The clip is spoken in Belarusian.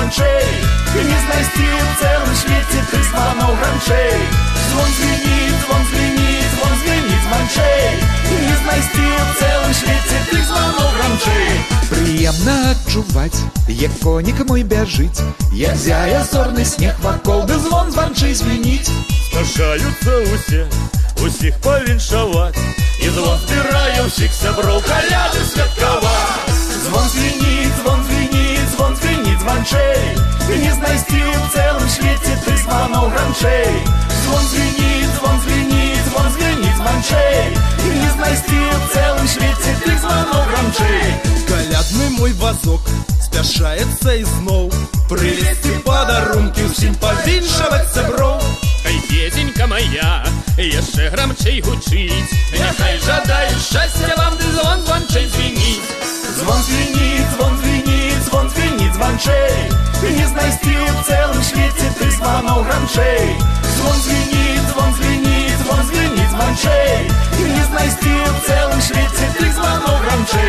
званчэй, не знайсці ў цэлым свеце тых званоў гранчэй. Звон звініць, звон звініць, звон звініць званчэй, не знайсці ў цэлым свеце тых званоў гранчэй. Прыемна адчуваць, як конік мой бяжыць, як зяе зорны снег вакол, ды звон званчэй звініць. Спяшаюцца ўсе, усіх павіншаваць, і звон збірае ўсіх сяброў каляды святкаваць. Звон звініць, звон звініць, звон звініць званчэй, не знайсці ў цэлым свеце тых званоў гранчэй. Звон звініць, звон звініць, звон звініць званчэй, не знайсці ў цэлым свеце тых званоў гранчэй. Калядны мой вазок спяшаецца ізноў прывезці падарункі ўсім павіншаваць сяброў. Песенька моя яшчэ грамчэй гучыць, няхай жадаю шчасця вам, ды звон званчэй звініць. Звон звініць, звон звініць, звон звініць званчэй, не знайсці ў цэлым свеце тых званоў гранчэй. Звон звініць, звон звініць, звон звініць званчэй, не знайсці ў цэлым свеце тых званоў гранчэй.